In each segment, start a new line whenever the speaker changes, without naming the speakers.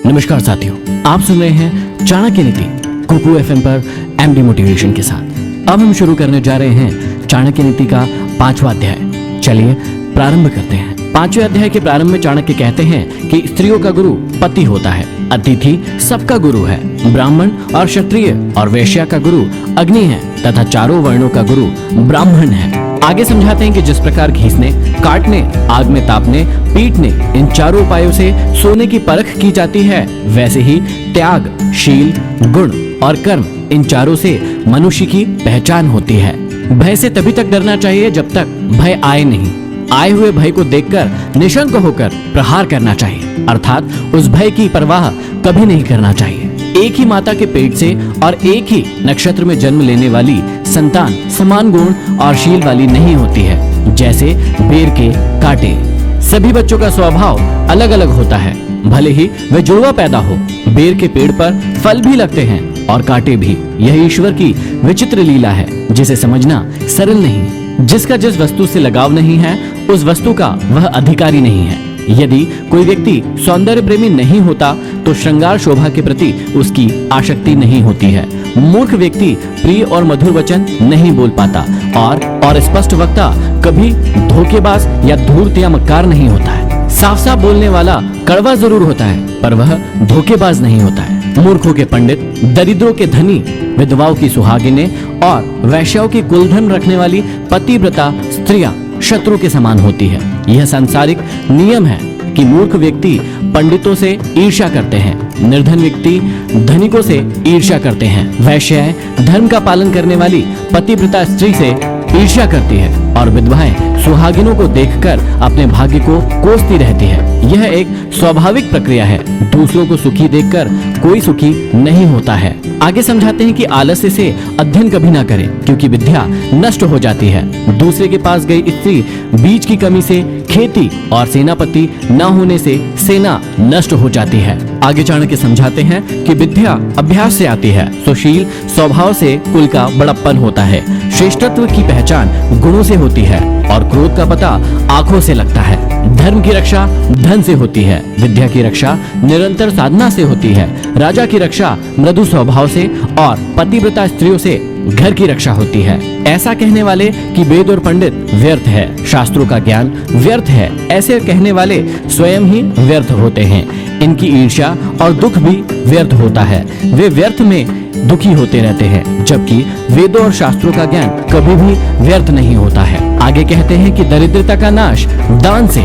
नमस्कार साथियों, आप सुन रहे हैं चाणक्य नीति कुकू एफएम पर एमडी मोटिवेशन के साथ। अब हम शुरू करने जा रहे हैं चाणक्य नीति का 5वां अध्याय। चलिए प्रारंभ करते हैं। 5वें अध्याय के प्रारंभ में चाणक्य कहते हैं कि स्त्रियों का गुरु पति होता है, अतिथि सबका गुरु है, ब्राह्मण और क्षत्रिय और वैश्या का गुरु अग्नि है तथा चारों वर्णों का गुरु ब्राह्मण है। आगे समझाते हैं कि जिस प्रकार घीसने, काटने, आग में तापने, पीटने इन चारों उपायों से सोने की परख की जाती है, वैसे ही त्याग, शील, गुण और कर्म इन चारों से मनुष्य की पहचान होती है। भय से तभी तक डरना चाहिए जब तक भय आए नहीं। आए हुए भय को देखकर निशंक होकर प्रहार करना चाहिए, अर्थात उस भय की परवाह कभी नहीं करना चाहिए। एक ही माता के पेट से और एक ही नक्षत्र में जन्म लेने वाली संतान समान गुण और शील वाली नहीं होती है, जैसे बेर के कांटे। सभी बच्चों का स्वभाव अलग अलग होता है, भले ही वे जुड़वा पैदा हो। बेर के पेड़ पर फल भी लगते हैं और कांटे भी। यह ईश्वर की विचित्र लीला है, जिसे समझना सरल नहीं। जिसका जिस वस्तु से लगाव नहीं है, उस वस्तु का वह अधिकारी नहीं है। यदि कोई व्यक्ति सौंदर्य प्रेमी नहीं होता तो श्रृंगार शोभा के प्रति उसकी आसक्ति नहीं होती है। मूर्ख व्यक्ति प्रिय और मधुर वचन नहीं बोल पाता और स्पष्ट वक्ता कभी धोखेबाज या धूर्त या मक्कार नहीं होता है। साफ साफ बोलने वाला कड़वा जरूर होता है, पर वह धोखेबाज नहीं होता है। मूर्खों के पंडित, दरिद्रों के धनी, विधवाओं की सुहागिनें और वैश्याओं की कुलधन रखने वाली पतिव्रता स्त्रियां शत्रु के समान होती है। यह सांसारिक नियम है कि मूर्ख व्यक्ति पंडितों से ईर्ष्या करते हैं, निर्धन व्यक्ति धनिकों से ईर्ष्या करते हैं। वैश्याएं धर्म का पालन करने वाली पतिव्रता स्त्री से ईर्ष्या करती है और विधवाएं सुहागिनों को देखकर अपने भाग्य को कोसती रहती है। यह एक स्वाभाविक प्रक्रिया है। दूसरों को सुखी देखकर कोई सुखी नहीं होता है। आगे समझाते हैं कि आलस्य से अध्ययन कभी ना करें, क्योंकि विद्या नष्ट हो जाती है। दूसरे के पास गई स्त्री बीज की कमी से खेती और सेनापति न होने से सेना नष्ट हो जाती है। आगे चाणक्य समझाते हैं कि विद्या अभ्यास से आती है, सुशील स्वभाव से कुल का बड़प्पन होता है। श्रेष्ठत्व की पहचान गुणों से होती है और क्रोध का पता आंखों से लगता है। धर्म की रक्षा धन से होती है, विद्या की रक्षा निरंतर साधना से होती है। राजा की रक्षा मृदु स्वभाव से और पतिव्रता स्त्रियों से घर की रक्षा होती है। ऐसा कहने वाले कि वेद और पंडित व्यर्थ है, शास्त्रों का ज्ञान व्यर्थ है, ऐसे कहने वाले स्वयं ही व्यर्थ होते हैं। इनकी ईर्ष्या और दुख भी व्यर्थ होता है। वे व्यर्थ में दुखी होते रहते हैं, जबकि वेदों और शास्त्रों का ज्ञान कभी भी व्यर्थ नहीं होता है। आगे कहते हैं कि दरिद्रता का नाश दान से,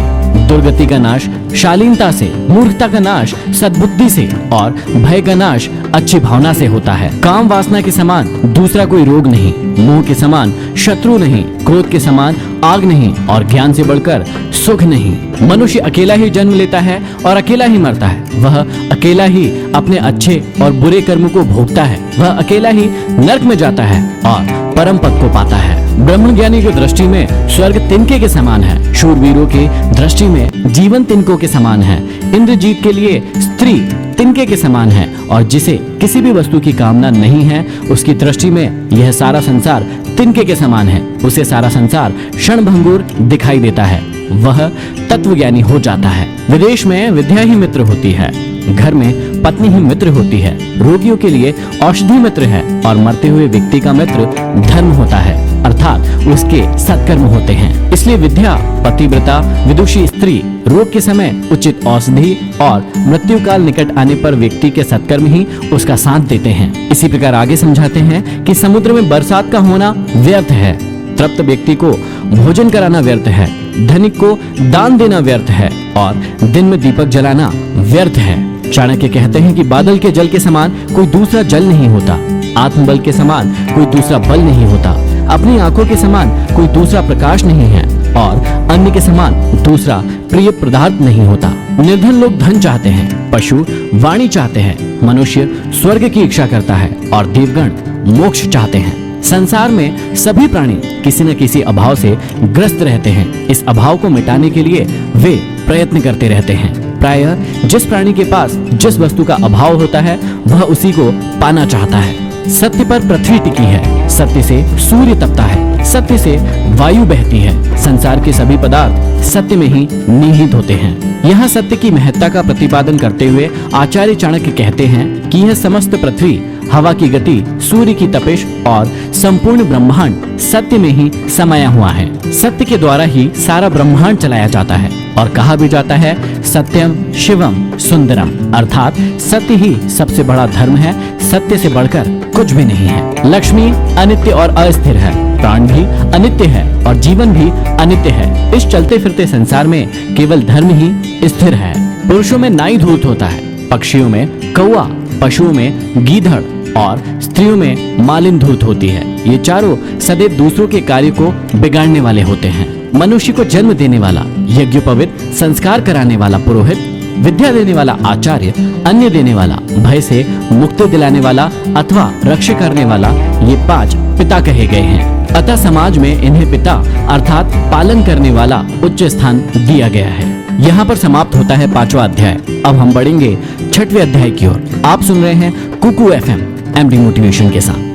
दुर्गति का नाश शालीनता से, मूर्खता का नाश सद्बुद्धि से और भय का नाश अच्छी भावना से होता है। काम वासना के समान दूसरा कोई रोग नहीं, मोह के समान शत्रु नहीं, क्रोध के समान आग नहीं और ज्ञान से बढ़कर सुख नहीं। मनुष्य अकेला ही जन्म लेता है और अकेला ही मरता है। वह अकेला ही अपने अच्छे और बुरे कर्म को भोगता है। वह अकेला ही नरक में जाता है और परम पद को पाता है। ब्रह्मज्ञानी की दृष्टि में स्वर्ग तिनके के समान है, शूरवीरों की दृष्टि में जीवन तिनकों के समान है। इंद्रजीत के लिए स्त्री तिनके के समान है और जिसे किसी भी वस्तु की कामना नहीं है, उसकी दृष्टि में यह सारा संसार तिनके के समान है। उसे सारा संसार क्षणभंगुर दिखाई देता है। वह तत्वज्ञानी हो जाता है। विदेश में विद्या ही मित्र होती है, घर में पत्नी ही मित्र होती है। रोगियों के लिए औषधि मित्र है और मरते हुए व्यक्ति का मित्र धर्म होता है, अर्थात उसके सत्कर्म होते हैं। इसलिए विद्या, पतिव्रता, विदुषी स्त्री, रोग के समय उचित औषधि और मृत्यु काल निकट आने पर व्यक्ति के सत्कर्म ही उसका साथ देते हैं। इसी प्रकार आगे समझाते हैं कि समुद्र में बरसात का होना व्यर्थ है, तृप्त व्यक्ति को भोजन कराना व्यर्थ है, धनिक को दान देना व्यर्थ है और दिन में दीपक जलाना व्यर्थ है। चाणक्य कहते हैं कि बादल के जल के समान कोई दूसरा जल नहीं होता, आत्मबल के समान कोई दूसरा बल नहीं होता, अपनी आंखों के समान कोई दूसरा प्रकाश नहीं है और अन्य के समान दूसरा प्रिय पदार्थ नहीं होता। निर्धन लोग धन चाहते हैं, पशु वाणी चाहते हैं, मनुष्य स्वर्ग की इच्छा करता है और देवगण मोक्ष चाहते हैं। संसार में सभी प्राणी किसी न किसी अभाव से ग्रस्त रहते हैं। इस अभाव को मिटाने के लिए वे प्रयत्न करते रहते हैं। प्रायः जिस प्राणी के पास जिस वस्तु का अभाव होता है, वह उसी को पाना चाहता है। सत्य पर पृथ्वी टिकी है, सत्य से सूर्य तपता है, सत्य से वायु बहती है, संसार के सभी पदार्थ सत्य में ही निहित होते हैं। यहाँ सत्य की महत्ता का प्रतिपादन करते हुए आचार्य चाणक्य कहते हैं कि यह समस्त पृथ्वी, हवा की गति, सूर्य की तपिश और संपूर्ण ब्रह्मांड सत्य में ही समाया हुआ है। सत्य के द्वारा ही सारा ब्रह्मांड चलाया जाता है और कहा भी जाता है सत्यम शिवम सुंदरम, अर्थात सत्य ही सबसे बड़ा धर्म है, सत्य से बढ़कर कुछ भी नहीं है। लक्ष्मी अनित्य और अस्थिर है, प्राण भी अनित्य है और जीवन भी अनित्य है। इस चलते फिरते संसार में केवल धर्म ही स्थिर है। पुरुषों में नाई धूर्त होता है, पक्षियों में कौआ, पशुओं में गीधड़ और स्त्रियों में मालिन धूर्त होती है। ये चारों सदैव दूसरों के कार्य को बिगाड़ने वाले होते हैं। मनुष्य को जन्म देने वाला, यज्ञोपवीत संस्कार कराने वाला पुरोहित, विद्या देने वाला आचार्य, अन्न देने वाला, भय से मुक्ति दिलाने वाला अथवा रक्षा करने वाला, ये 5 पिता कहे गए हैं। अतः समाज में इन्हें पिता अर्थात पालन करने वाला उच्च स्थान दिया गया है। यहाँ पर समाप्त होता है 5वां अध्याय। अब हम बढ़ेंगे 6वें अध्याय की ओर। आप सुन रहे हैं कुकू FM MD मोटिवेशन के साथ।